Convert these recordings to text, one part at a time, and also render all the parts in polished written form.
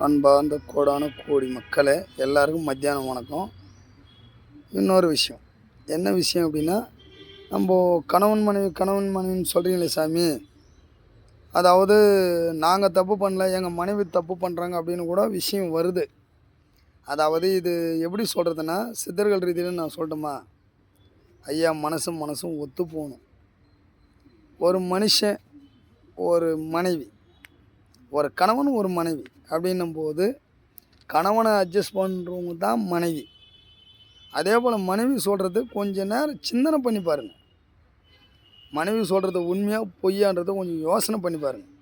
அன்பார்ந்த கோடான கோடி மக்களே, எல்லாருக்கும் மத்தியானம் வணக்கம். இன்னொரு விஷயம், என்ன விஷயம் அப்படின்னா, நம்ம கணவன் மனைவின்னு சொல்கிறீங்களே சாமி, அதாவது நாங்கள் தப்பு பண்ணல, எங்கள் மனைவி தப்பு பண்ணுறாங்க அப்படின்னு கூட விஷயம் வருது. அதாவது இது எப்படி சொல்கிறதுன்னா, சித்தர்கள் ரீதியில் நான் சொல்லட்டுமா? ஐயா, மனசும் ஒத்து போகணும். ஒரு மனுஷன், ஒரு மனைவி, ஒரு கணவன் ஒரு மனைவி அப்படின்னும்போது கணவனை அட்ஜஸ்ட் பண்ணுறவங்க தான் மனைவி. அதே போல் மனைவி சொல்கிறது கொஞ்ச நேரம் சிந்தனை பண்ணி பாருங்கள். மனைவி சொல்கிறது உண்மையாக பொய்யான்றதை கொஞ்சம் யோசனை பண்ணி பாருங்கள்.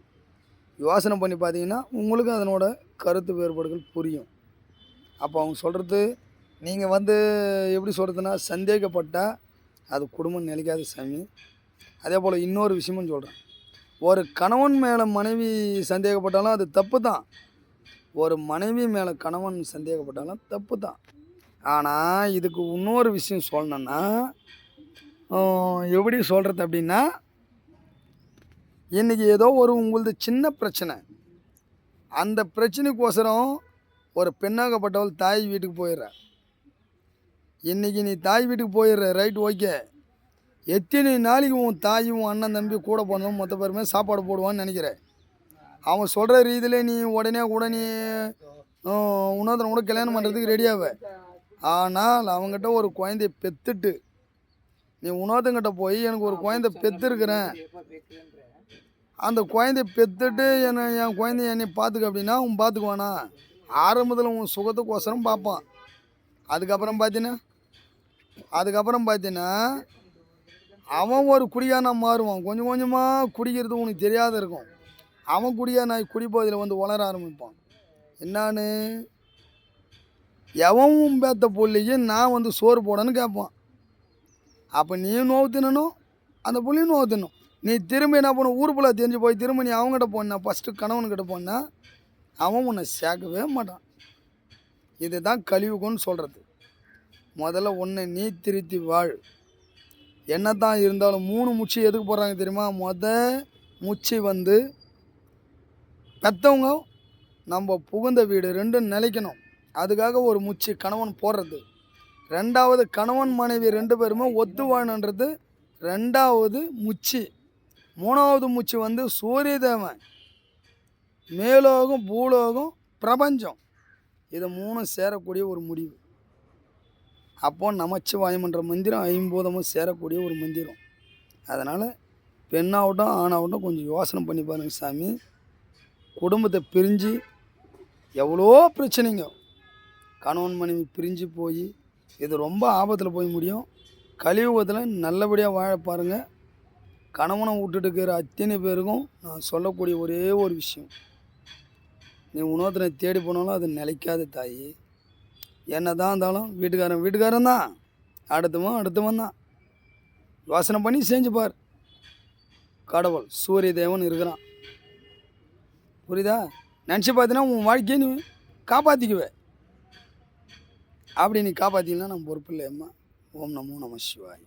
யோசனை பண்ணி பார்த்தீங்கன்னா உங்களுக்கு அதனோட கருத்து வேறுபாடுகள் புரியும். அப்போ அவங்க சொல்கிறது நீங்கள் எப்படி சொல்கிறதுனா, சந்தேகப்பட்டால் அது குடும்பம் நிலைக்காத சாமி. அதே போல் இன்னொரு விஷயமும் சொல்கிறேன், ஒரு கணவன் மேலே மனைவி சந்தேகப்பட்டாலும் அது தப்பு தான். ஒரு மனைவி மேலே கணவன் சந்தேகப்பட்டாலும் தப்பு தான். ஆனால் இதுக்கு இன்னொரு விஷயம் சொல்லணுன்னா, எப்படி சொல்கிறது அப்படின்னா, இன்றைக்கி ஏதோ உங்களது சின்ன பிரச்சனை, அந்த பிரச்சனைக்கோசரம் ஒரு பெண்ணாகப்பட்டவள் தாய் வீட்டுக்கு போயிடுற. இன்றைக்கி நீ தாய் வீட்டுக்கு போயிடுற, ரைட், ஓகே. எத்தனை நாளைக்கு உன் தாயும் அண்ணன் தம்பி கூட போனதும் மொத்த பேருமே சாப்பாடு போடுவான்னு நினைக்கிறேன். அவன் சொல்கிற ரீதியில் நீ உடனே கூட நீ இன்னொருத்தனை கூட கல்யாணம் பண்ணுறதுக்கு ரெடியாவே. ஆனால் அவங்ககிட்ட ஒரு குழந்தைய பெற்றுட்டு நீ இன்னொருத்தங்கிட்ட போய் எனக்கு ஒரு குழந்தை பெற்றுருக்கிறேன், அந்த குழந்தைய பெற்றுட்டு என் குழந்தைய என்னை பார்த்துக்க அப்படின்னா அவன் பார்த்துக்குவானா? ஆரம்பத்தில் உன் சுகத்துக்கோசரம் பார்ப்பான். அதுக்கப்புறம் பார்த்தீங்கன்னா அவன் ஒரு குடிகாரனாக மாறுவான். கொஞ்சம் கொஞ்சமாக குடிக்கிறது உனக்கு தெரியாத இருக்கும். அவன் குடிகாரனாய் குடிப்போதில் வளர ஆரம்பிப்பான். என்னான்னு, எவன் பேத்த பிள்ளைக்கு நான் சோறு போடன்னு கேட்பான். அப்போ நீயும் நோவு தின்னணும், அந்த பிள்ளையும் நோவு தின்னும். நீ திரும்ப என்ன பண்ண, ஊருக்குள்ளே தெரிஞ்சு போய் திரும்ப நீ அவங்ககிட்ட போனா, ஃபஸ்ட்டு கணவன்கிட்ட போனா அவன் உன்னை சேர்க்கவே மாட்டான். இதுதான் கழிவுக்குன்னு சொல்கிறது. முதல்ல ஒன்று நீ திருத்தி வாழ். என்ன தான் இருந்தாலும் 3 முச்சி எதுக்கு போடுறாங்க தெரியுமா? முச்சி பெற்றவங்க நம்ம புகுந்த வீடு ரெண்டும் நிலைக்கணும். அதுக்காக ஒரு முச்சி கணவன் போடுறது. ரெண்டாவது, கணவன் மனைவி 2 பேருமே ஒத்து வாழணுன்றது 2வது முச்சி. 3வது முச்சி சூரிய தேவன், மேலோகம், பூலோகம், பிரபஞ்சம், இது 3 சேரக்கூடிய ஒரு முடிவு. அப்போது நமச்சிவாயம்ன்ற மந்திரம் 50 சேரக்கூடிய ஒரு மந்திரம். அதனால் பெண்ணாகட்டும் ஆணாகட்டும் கொஞ்சம் யோசனை பண்ணி பாருங்கள் சாமி. குடும்பத்தை பிரிஞ்சு எவ்வளோ பிரச்சனைங்க, கணவன் மனைவி பிரிஞ்சு போய் இது ரொம்ப ஆபத்தில் போய் முடியும். கலியுகத்தில் நல்லபடியாக வாழ பாருங்கள். கணவனை விட்டுட்டு இருக்கிற அத்தனை பேருக்கும் நான் சொல்லக்கூடிய ஒரே ஒரு விஷயம், நீ இன்னொருத்தனை தேடி போனாலும் அது நிலைக்காத தாயி. என்ன தான் இருந்தாலும் வீட்டுக்காரன் தான், அடுத்தவன் தான். யோசனை பண்ணி செஞ்சு பார். கடவுள் சூரிய தேவன் இருக்கிறான், புரியுதா? நினச்சி பார்த்தீங்கன்னா உன் வாழ்க்கையை நீ காப்பாற்றிக்குவே. அப்படி நீ காப்பாற்றிக்கலாம் நம்ம பொறுப்பு இல்லையம்மா. ஓம் நமோ நம சிவாய்.